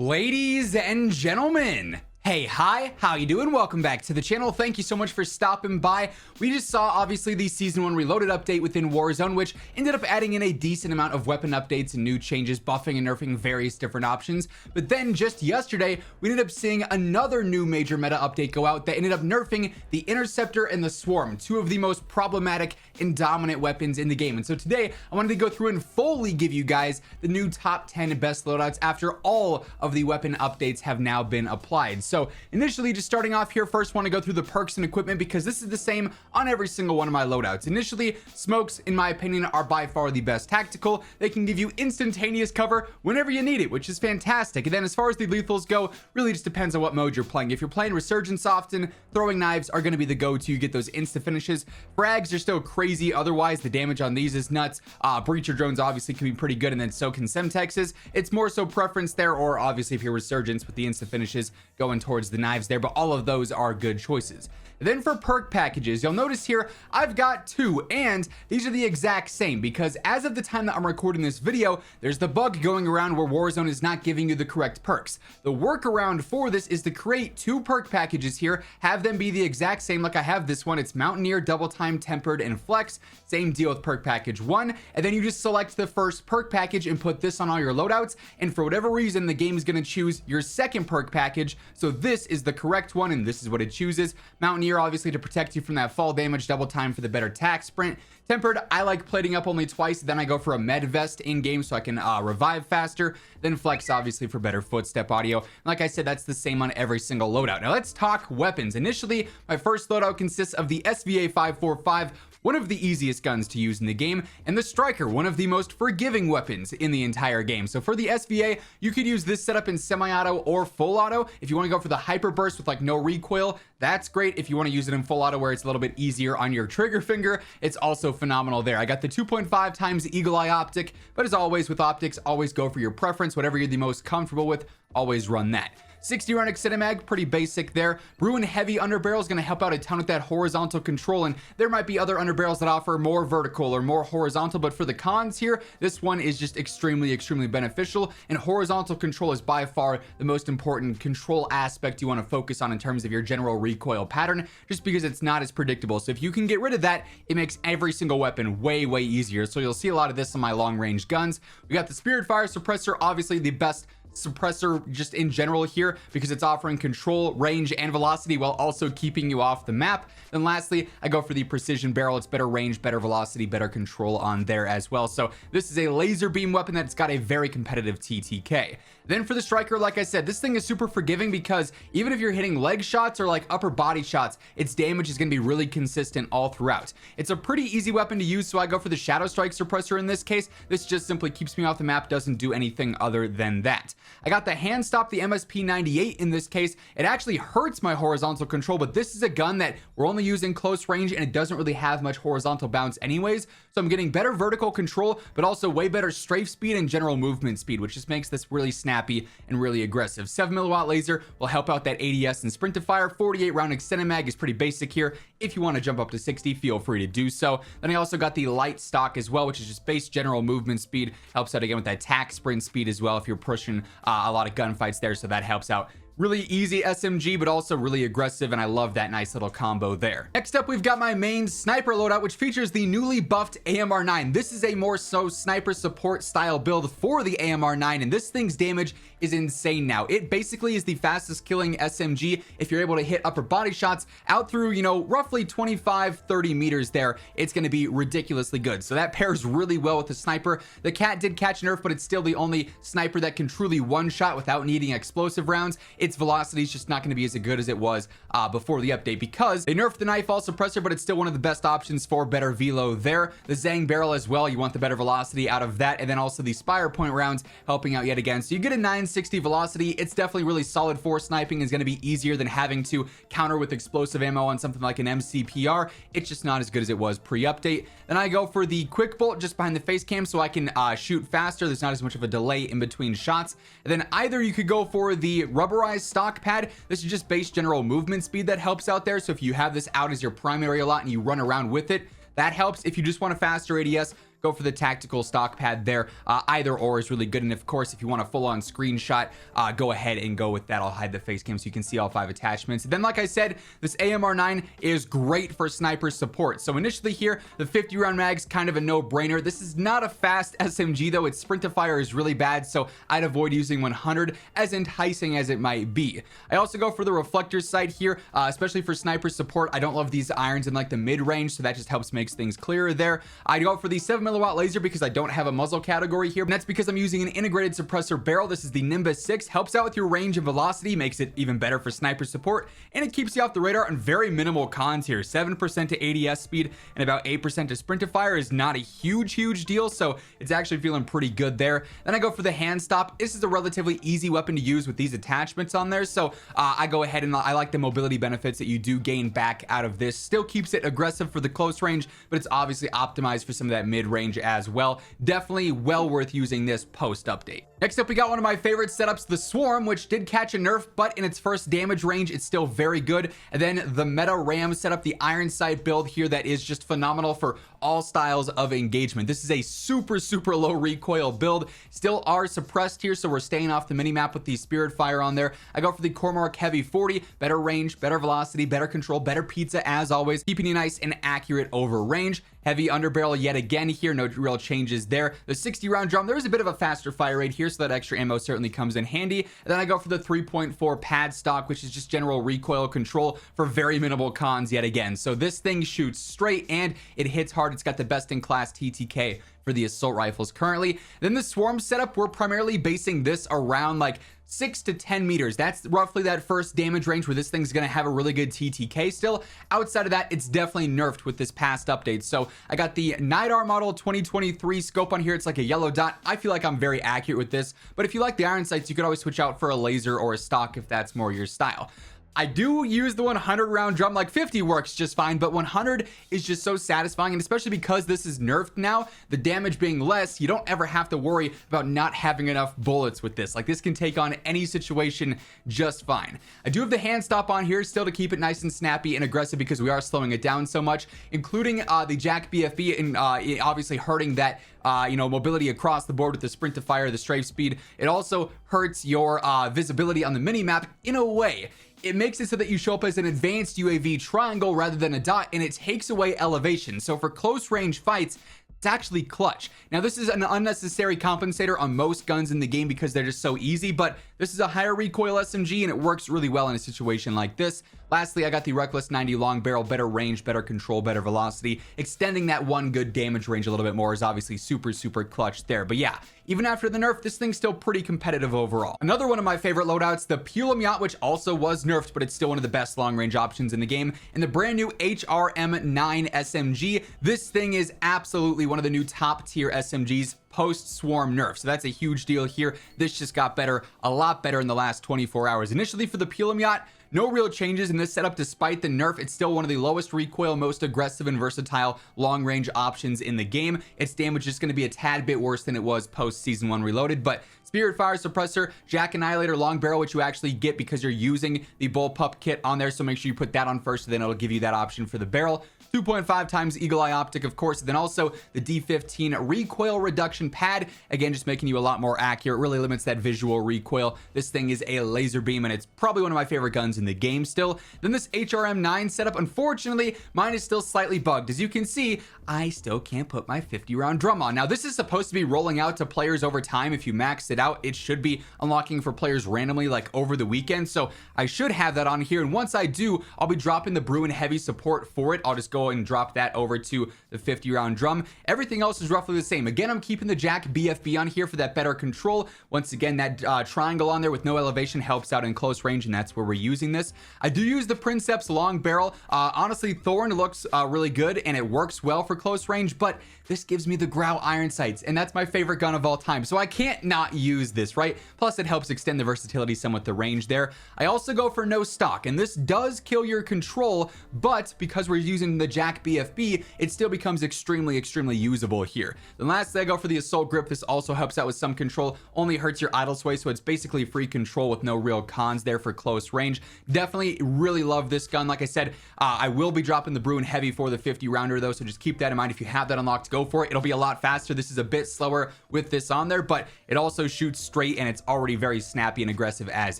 Ladies and gentlemen, hey, hi, how you doing? Welcome back to the channel. Thank you so much for stopping by. We just saw obviously the season 1 reloaded update within Warzone, which ended up adding in a decent amount of weapon updates and new changes, buffing and nerfing various different options. But then just yesterday, we ended up seeing another new major meta update go out that ended up nerfing the Interceptor and the Swarm, two of the most problematic and dominant weapons in the game. And so today I wanted to go through and fully give you guys the new top 10 best loadouts after all of the weapon updates have now been applied. So initially, just starting off here, first want to go through the perks and equipment because this is the same on every single one of my loadouts. Initially, smokes, in my opinion, are by far the best tactical. They can give you instantaneous cover whenever you need it, which is fantastic. And then as far as the lethals go, really just depends on what mode you're playing. If you're playing Resurgence often, throwing knives are going to be the go-to. You get those insta finishes. Frags are still crazy. Otherwise, the damage on these is nuts. Breacher drones obviously can be pretty good, and then so can Semtexes. It's more so preference there, or obviously if you're Resurgence with the insta finishes going towards the knives there, but all of those are good choices. Then for perk packages, you'll notice here I've got two, and these are the exact same because as of the time that I'm recording this video, there's the bug going around where Warzone is not giving you the correct perks. The workaround for this is to create two perk packages here, have them be the exact same like I have this one. It's Mountaineer, Double Time, Tempered, and Flex. Same deal with perk package 1, and then you just select the first perk package and put this on all your loadouts, and for whatever reason the game is going to choose your second perk package, so this is the correct one and this is what it chooses. Mountaineer obviously to protect you from that fall damage, Double Time for the better tack sprint. Tempered, I like plating up only twice, then I go for a med vest in game so I can revive faster. Then Flex obviously for better footstep audio. Like I said, that's the same on every single loadout. Now let's talk weapons. Initially, my first loadout consists of the SVA 545, one of the easiest guns to use in the game, and the Striker, one of the most forgiving weapons in the entire game. So for the SVA, you could use this setup in semi-auto or full auto. If you want to go for the hyper burst with like no recoil, that's great. If you want to use it in full auto where it's a little bit easier on your trigger finger, it's also phenomenal there. I got the 2.5 times Eagle Eye optic, but as always with optics, always go for your preference. Whatever you're the most comfortable with, always run that. 60 round Extendamag, pretty basic there. Bruen heavy underbarrel is going to help out a ton with that horizontal control, and there might be other underbarrels that offer more vertical or more horizontal, but for the cons here, this one is just extremely beneficial, and horizontal control is by far the most important control aspect you want to focus on in terms of your general recoil pattern, just because it's not as predictable. So if you can get rid of that, it makes every single weapon way easier. So you'll see a lot of this on my long range guns. We got the Spirit Fire Suppressor, obviously the best suppressor just in general here because it's offering control, range, and velocity while also keeping you off the map. Then lastly, I go for the Precision Barrel. It's better range, better velocity, better control on there as well. So this is a laser beam weapon that's got a very competitive TTK. Then for the Striker, like I said, this thing is super forgiving because even if you're hitting leg shots or like upper body shots, its damage is going to be really consistent all throughout. It's a pretty easy weapon to use, so I go for the Shadow Strike Suppressor in this case. This just simply keeps me off the map, doesn't do anything other than that. I got the Hand Stop, the MSP98 in this case. It actually hurts my horizontal control, but this is a gun that we're only using close range and it doesn't really have much horizontal bounce anyways. So I'm getting better vertical control, but also way better strafe speed and general movement speed, which just makes this really snappy and really aggressive. 7 milliwatt laser will help out that ADS and sprint to fire. 48 round extended mag is pretty basic here. If you want to jump up to 60, feel free to do so. Then I also got the light stock as well, which is just base general movement speed. Helps out again with that tack sprint speed as well if you're pushing a lot of gunfights there, so that helps out. Really easy SMG, but also really aggressive, and I love that nice little combo there. Next up, we've got my main sniper loadout, which features the newly buffed AMR9. This is a more so sniper support style build for the AMR9, and this thing's damage is insane now. It basically is the fastest killing SMG if you're able to hit upper body shots out through, you know, roughly 25-30 meters there. It's going to be ridiculously good. So that pairs really well with the sniper. The KATT did catch nerf, but it's still the only sniper that can truly one-shot without needing explosive rounds. Its velocity is just not going to be as good as it was before the update because they nerfed the Nightfall Suppressor, but it's still one of the best options for better velo there. The Zang Barrel as well, you want the better velocity out of that, and then also the Spire Point rounds helping out yet again. So you get a 960 velocity. It's definitely really solid for sniping. Is going to be easier than having to counter with explosive ammo on something like an MCPR. It's just not as good as it was pre-update. Then I go for the Quick Bolt just behind the face cam so I can shoot faster. There's not as much of a delay in between shots. And then either you could go for the Rubberized Stock Pad. This is just base general movement speed that helps out there. So if you have this out as your primary a lot and you run around with it, that helps. If you just want a faster ADS, go for the tactical stock pad there. Either or is really good. And of course, if you want a full-on screenshot, go ahead and go with that. I'll hide the face cam so you can see all 5 attachments. And then, like I said, this AMR9 is great for sniper support. So initially here, the 50 round mag's kind of a no-brainer. This is not a fast SMG though. Its sprint to fire is really bad, so I'd avoid using 100, as enticing as it might be. I also go for the reflector sight here, especially for sniper support. I don't love these irons in like the mid-range, so that just helps makes things clearer there. I go for the 7 milliwatt laser because I don't have a muzzle category here, and that's because I'm using an integrated suppressor barrel. This is the Nimbus 6, helps out with your range and velocity, makes it even better for sniper support, and it keeps you off the radar on very minimal cons here. 7% to ADS speed and about 8% to sprint to fire is not a huge deal, so it's actually feeling pretty good there. Then I go for the hand stop. This is a relatively easy weapon to use with these attachments on there, so I go ahead and I like the mobility benefits that you do gain back out of this. Still keeps it aggressive for the close range, but it's obviously optimized for some of that mid-range as well. Definitely well worth using this post-update. Next up, we got one of my favorite setups, the Swarm, which did catch a nerf, but in its first damage range, it's still very good. And then the Meta Ram setup, the Iron Sight build here that is just phenomenal for all styles of engagement. This is a super low recoil build. Still are suppressed here, so we're staying off the minimap with the Spirit Fire on there. I go for the Cormark Heavy 40, better range, better velocity, better control, better pizza as always, keeping you nice and accurate over range. Heavy underbarrel yet again here, no real changes there. The 60 round drum, there is a bit of a faster fire rate here, so that extra ammo certainly comes in handy. And then I go for the 3.4 pad stock, which is just general recoil control for very minimal cons yet again. So this thing shoots straight and it hits hard. It's got the best in class TTK for the assault rifles currently. Then the Swarm setup, we're primarily basing this around like 6 to 10 meters. That's roughly that first damage range where this thing's gonna have a really good TTK still. Outside of that, it's definitely nerfed with this past update. So I got the NIDAR model 2023 scope on here. It's like a yellow dot. I feel like I'm very accurate with this, but if you like the iron sights, you could always switch out for a laser or a stock if that's more your style. I do use the 100 round drum. Like 50 works just fine, but 100 is just so satisfying, and especially because this is nerfed now, the damage being less, you don't ever have to worry about not having enough bullets with this. Like this can take on any situation just fine. I do have the hand stop on here still to keep it nice and snappy and aggressive because we are slowing it down so much, including the Jack BFB and obviously hurting that mobility across the board with the sprint to fire, the strafe speed. It also hurts your visibility on the mini map in a way. It makes it so that you show up as an advanced UAV triangle rather than a dot, and it takes away elevation. So for close range fights, it's actually clutch. Now this is an unnecessary compensator on most guns in the game because they're just so easy, but this is a higher recoil SMG and it works really well in a situation like this. Lastly, I got the Reckless 90 long barrel, better range, better control, better velocity. Extending that one good damage range a little bit more is obviously super clutch there. But yeah, even after the nerf, this thing's still pretty competitive overall. Another one of my favorite loadouts, the Pulemyot, which also was nerfed, but it's still one of the best long range options in the game. And the brand new HRM9 SMG. This thing is absolutely one of the new top tier SMGs post Swarm nerf, so that's a huge deal here. This just got better, a lot better in the last 24 hours. Initially for the Pulemyot, no real changes in this setup despite the nerf. It's still one of the lowest recoil, most aggressive and versatile long range options in the game. Its damage is going to be a tad bit worse than it was post season 1 reloaded, but Spirit Fire suppressor, Jack Annihilator long barrel, which you actually get because you're using the bullpup kit on there, so make sure you put that on first, then it'll give you that option for the barrel. 2.5 times Eagle Eye Optic, of course, then also the D15 recoil reduction pad, again just making you a lot more accurate, really limits that visual recoil. This thing is a laser beam and it's probably one of my favorite guns in the game still. Then this HRM9 setup, unfortunately mine is still slightly bugged. As you can see, I still can't put my 50 round drum on. Now this is supposed to be rolling out to players over time. If you max it out, it should be unlocking for players randomly like over the weekend, so I should have that on here, and once I do, I'll be dropping the Bruen heavy support for it. I'll just go and drop that over to the 50 round drum. Everything else is roughly the same. Again, I'm keeping the Jack BFB on here for that better control. Once again, that triangle on there with no elevation helps out in close range, and that's where we're using this. I do use the Princeps long barrel. Honestly, Thorn looks really good and it works well for close range, but this gives me the Grau iron sights, and that's my favorite gun of all time, so I can't not use use this, right? Plus it helps extend the versatility somewhat, the range there. I also go for no stock, and this does kill your control, but because we're using the Jack BFB, it still becomes extremely usable here. Then lastly, I go for the assault grip. This also helps out with some control, only hurts your idle sway, so it's basically free control with no real cons there for close range. Definitely really love this gun. Like I said, I will be dropping the Bruen heavy for the 50 rounder though, so just keep that in mind. If you have that unlocked, go for it. It'll be a lot faster. This is a bit slower with this on there, but it also shoots straight and it's already very snappy and aggressive as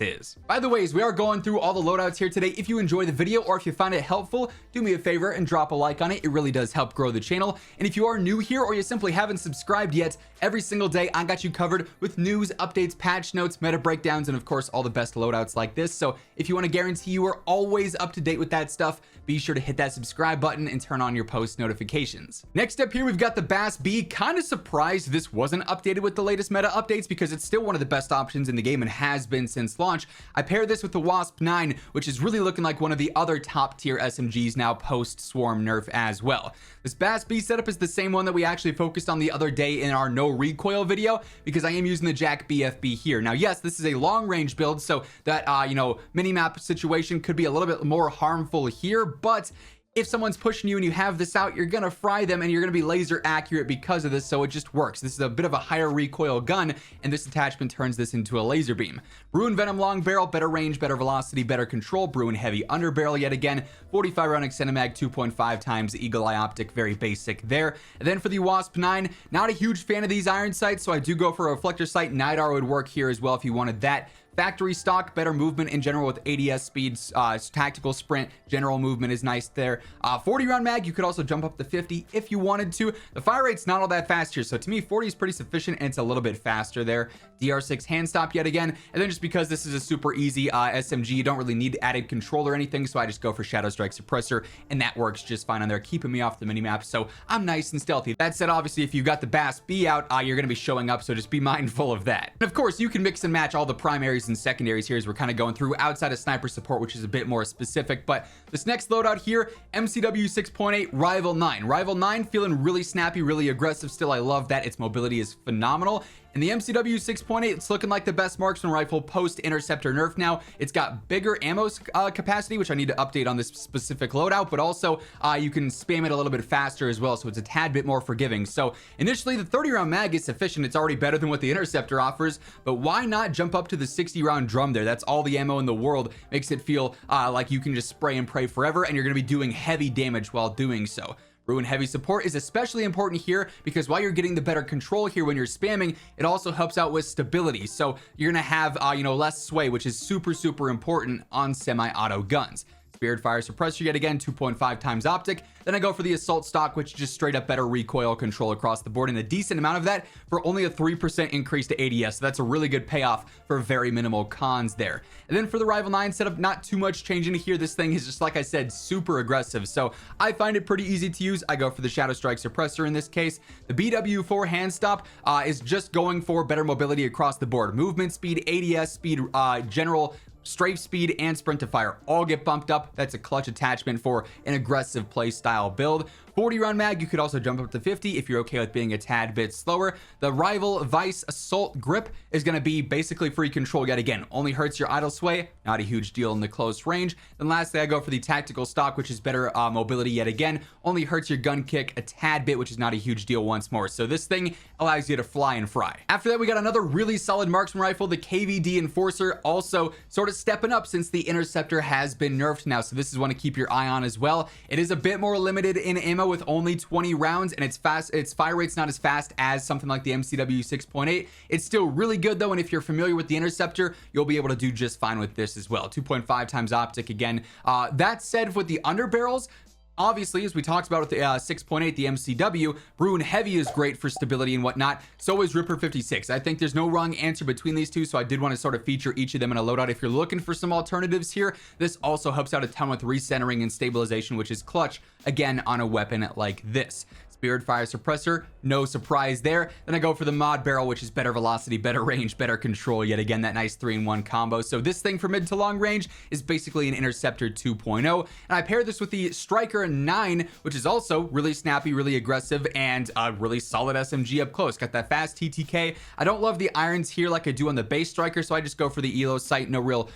is. By the way, as we are going through all the loadouts here today, if you enjoy the video or if you find it helpful, do me a favor and drop a like on it. It really does help grow the channel. And if you are new here or you simply haven't subscribed yet, every single day I got you covered with news, updates, patch notes, meta breakdowns, and of course all the best loadouts like this. So if you want to guarantee you are always up to date with that stuff, be sure to hit that subscribe button and turn on your post notifications. Next up here, we've got the BAS-B. Kind of surprised this wasn't updated with the latest meta updates because it's still one of the best options in the game and has been since launch. I pair this with the WASP-9, which is really looking like one of the other top tier SMGs now post Swarm nerf as well. This BAS-B setup is the same one that we actually focused on the other day in our no recoil video, because I am using the Jack BFB here. Now, yes, this is a long range build, so that, mini map situation could be a little bit more harmful here, but if someone's pushing you and you have this out, you're gonna fry them and you're gonna be laser accurate because of this, so it just works. This is a bit of a higher recoil gun, and this attachment turns this into a laser beam. Bruen Venom long barrel, better range, better velocity, better control. Bruen heavy underbarrel yet again, 45 round extended mag, 2.5 times eagle eye optic, very basic there. And then for the WASP-9, not a huge fan of these iron sights, so I do go for a reflector sight. NIDAR would work here as well if you wanted that. Factory stock, better movement in general with ADS speeds, tactical sprint, general movement is nice there. 40 round mag, you could also jump up to 50 if you wanted to. The fire rate's not all that fast here, so to me 40 is pretty sufficient and it's a little bit faster there. DR6 hand stop yet again, and then just because this is a super easy SMG, you don't really need added control or anything, so I just go for Shadow Strike Suppressor, and that works just fine on there, keeping me off the minimap, so I'm nice and stealthy. That said, obviously if you've got the BAS-B out, you're going to be showing up, so just be mindful of that. And of course, you can mix and match all the primaries and secondaries here as we're kind of going through outside of sniper support, which is a bit more specific. But this next loadout here, MCW 6.8 Rival 9. Rival 9 feeling really snappy, really aggressive still. I love that. Its mobility is phenomenal. And the MCW 6.8, it's looking like the best marksman rifle post interceptor nerf now. It's got bigger ammo capacity, which I need to update on this specific loadout, but also you can spam it a little bit faster as well, so it's a tad bit more forgiving. So initially the 30 round mag is sufficient. It's already better than what the interceptor offers, but why not jump up to the 60 round drum there? That's all the ammo in the world. Makes it feel like you can just spray and pray forever, and you're going to be doing heavy damage while doing so. Bruen heavy support is especially important here because while you're getting the better control here when you're spamming, it also helps out with stability. So you're gonna have less sway, which is super important on semi-auto guns. Spirit fire suppressor yet again, 2.5 times optic. Then I go for the assault stock, which is just straight up better recoil control across the board, and a decent amount of that for only a 3% increase to ADS. So that's a really good payoff for very minimal cons there. And then for the Rival 9 setup, not too much changing here. This thing is just, like I said, super aggressive, so I find it pretty easy to use. I go for the Shadow Strike Suppressor in this case. The BW4 hand stop is just going for better mobility across the board. Movement speed, ADS speed, general strafe speed, and sprint to fire all get bumped up. That's a clutch attachment for an aggressive play style build. 40 round mag, you could also jump up to 50 if you're okay with being a tad bit slower. The Rival Vice Assault Grip is going to be basically free control yet again. Only hurts your idle sway, not a huge deal in the close range. Then lastly, I go for the Tactical Stock, which is better mobility yet again. Only hurts your gun kick a tad bit, which is not a huge deal once more. So this thing allows you to fly and fry. After that, we got another really solid marksman rifle, the KVD Enforcer, also sort of stepping up since the Interceptor has been nerfed now. So this is one to keep your eye on as well. It is a bit more limited in ammo with only 20 rounds, and its fire rate's not as fast as something like the MCW 6.8. It's still really good though, and if you're familiar with the Interceptor, you'll be able to do just fine with this as well. 2.5 times optic again. That said, with the underbarrels, obviously, as we talked about with the 6.8, the MCW, Bruen heavy is great for stability and whatnot. So is Ripper 56. I think there's no wrong answer between these two, so I did want to sort of feature each of them in a loadout. If you're looking for some alternatives here, this also helps out a ton with recentering and stabilization, which is clutch, again, on a weapon like this. Spirit Fire Suppressor, no surprise there. Then I go for the Mod Barrel, which is better velocity, better range, better control. Yet again, that nice 3-in-1 combo. So this thing for mid to long range is basically an Interceptor 2.0. And I pair this with the Striker 9, which is also really snappy, really aggressive, and a really solid SMG up close. Got that fast TTK. I don't love the irons here like I do on the base Striker, so I just go for the Elo sight. No real,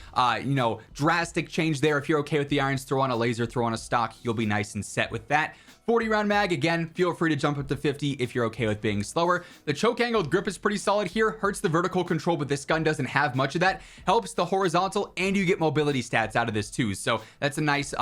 drastic change there. If you're okay with the irons, throw on a laser, throw on a stock. You'll be nice and set with that. 40 round mag, again, feel free to jump up to 50 if you're okay with being slower. The choke angled grip is pretty solid here, hurts the vertical control, but this gun doesn't have much of that. Helps the horizontal, and you get mobility stats out of this too. So that's a nice,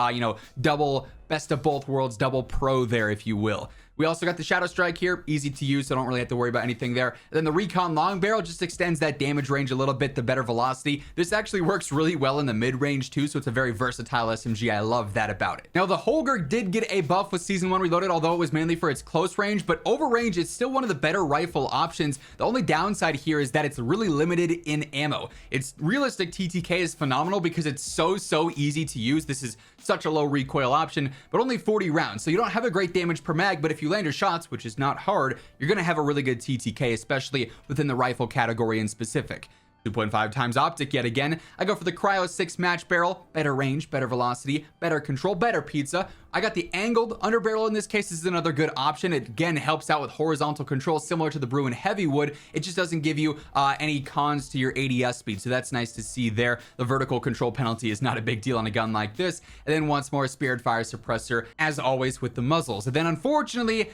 double best of both worlds, double pro there, if you will. We also got the Shadow Strike here, easy to use, so don't really have to worry about anything there. And then the Recon Long Barrel just extends that damage range a little bit, the better velocity. This actually works really well in the mid-range too, so it's a very versatile SMG. I love that about it. Now, the Holger did get a buff with Season 1 Reloaded, although it was mainly for its close range, but over range, it's still one of the better rifle options. The only downside here is that it's really limited in ammo. Its realistic TTK is phenomenal because it's so easy to use. This is such a low recoil option, but only 40 rounds, so you don't have a great damage per mag, but if you land your shots, which is not hard, you're gonna have a really good TTK, especially within the rifle category in specific. 2.5 times optic yet again. I go for the Cryo 6 match barrel, better range, better velocity, better control, better pizza. I got the angled underbarrel in this case. This is another good option. It again helps out with horizontal control, similar to the Bruen Heavy Wood. It just doesn't give you any cons to your ADS speed, so that's nice to see there. The vertical control penalty is not a big deal on a gun like this. And then once more, Spirit Fire Suppressor, as always with the muzzles. And then unfortunately,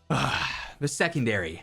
the secondary,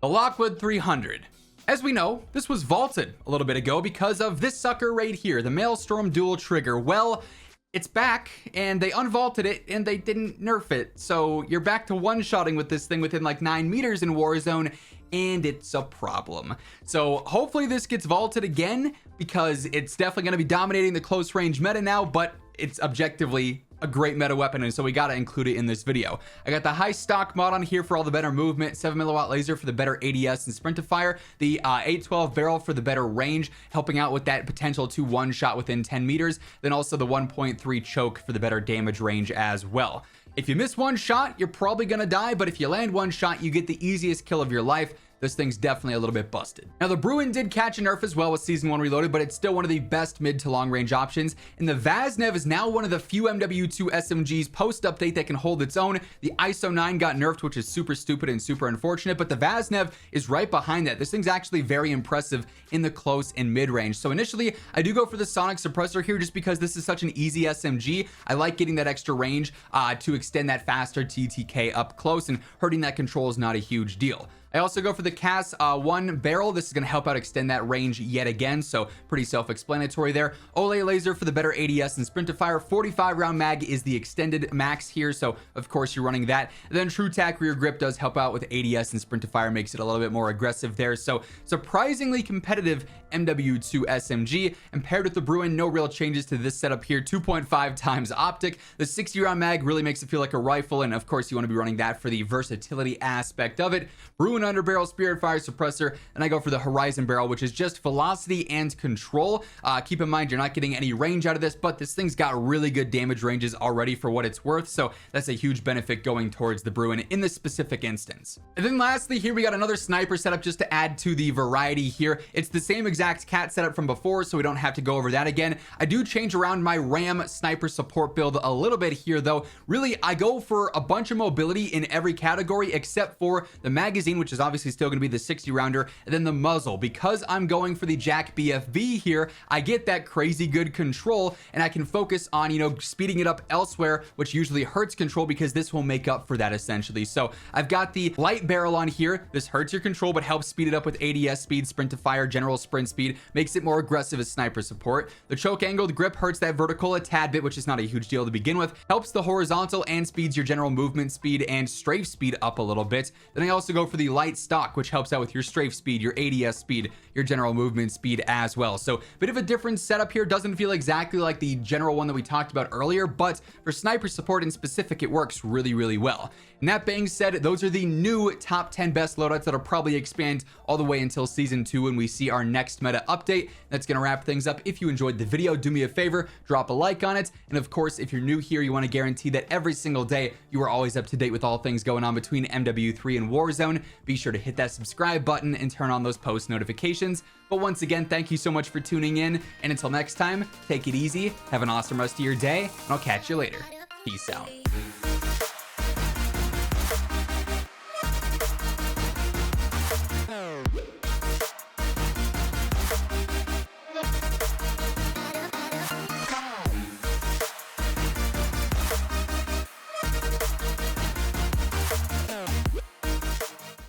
the Lockwood 300. As we know, this was vaulted a little bit ago because of this sucker right here, the Maelstrom dual trigger. Well, it's back, and they unvaulted it, and they didn't nerf it. So you're back to one-shotting with this thing within like 9 meters in Warzone, and it's a problem. So hopefully this gets vaulted again, because it's definitely going to be dominating the close range meta now, but it's objectively a great meta weapon, and so we got to include it in this video. I got the high stock mod on here for all the better movement, 7mm laser for the better ADS and sprint to fire, the 812 barrel for the better range, helping out with that potential to one shot within 10 meters, then also the 1.3 choke for the better damage range as well. If you miss one shot, you're probably gonna die, but if you land one shot, you get the easiest kill of your life. This thing's definitely a little bit busted. Now, the Bruen did catch a nerf as well with Season 1 Reloaded, but it's still one of the best mid to long range options. And the Vaznev is now one of the few MW2 SMGs post-update that can hold its own. The ISO 9 got nerfed, which is super stupid and super unfortunate, but the Vaznev is right behind that. This thing's actually very impressive in the close and mid-range. So initially, I do go for the Sonic Suppressor here just because this is such an easy SMG. I like getting that extra range to extend that faster TTK up close, and hurting that control is not a huge deal. I also go for the KATT 1 barrel. This is going to help out extend that range yet again, so pretty self-explanatory there. Olay laser for the better ADS and sprint to fire. 45 round mag is the extended max here, so of course you're running that. And then True Tack rear grip does help out with ADS and sprint to fire, makes it a little bit more aggressive there. So surprisingly competitive MW2 SMG, and paired with the Bruen, no real changes to this setup here. 2.5 times optic. The 60 round mag really makes it feel like a rifle, and of course you want to be running that for the versatility aspect of it. Bruen underbarrel, Spirit Fire Suppressor, and I go for the Horizon barrel, which is just velocity and control. Keep in mind, you're not getting any range out of this, but this thing's got really good damage ranges already for what it's worth, so that's a huge benefit going towards the Bruen in this specific instance. And then lastly, here we got another sniper setup just to add to the variety here. It's the same exact KATT setup from before, so we don't have to go over that again. I do change around my RAM sniper support build a little bit here, though. Really, I go for a bunch of mobility in every category except for the magazine, which is obviously still going to be the 60 rounder, and then the muzzle. Because I'm going for the Jack BFB here, I get that crazy good control, and I can focus on, speeding it up elsewhere, which usually hurts control because this will make up for that essentially. So I've got the light barrel on here. This hurts your control, but helps speed it up with ADS speed, sprint to fire, general sprint speed, makes it more aggressive as sniper support. The choke angled grip hurts that vertical a tad bit, which is not a huge deal to begin with, helps the horizontal and speeds your general movement speed and strafe speed up a little bit. Then I also go for the light light stock, which helps out with your strafe speed, your ADS speed, your general movement speed as well. So bit of a different setup here. Doesn't feel exactly like the general one that we talked about earlier, but for sniper support in specific, it works really, really well. And that being said, those are the new top 10 best loadouts that'll probably expand all the way until season 2 when we see our next meta update. That's going to wrap things up. If you enjoyed the video, do me a favor, drop a like on it. And of course, if you're new here, you want to guarantee that every single day you are always up to date with all things going on between MW3 and Warzone. Be sure to hit that subscribe button and turn on those post notifications. But once again, thank you so much for tuning in. And until next time, take it easy, have an awesome rest of your day, and I'll catch you later. Peace out.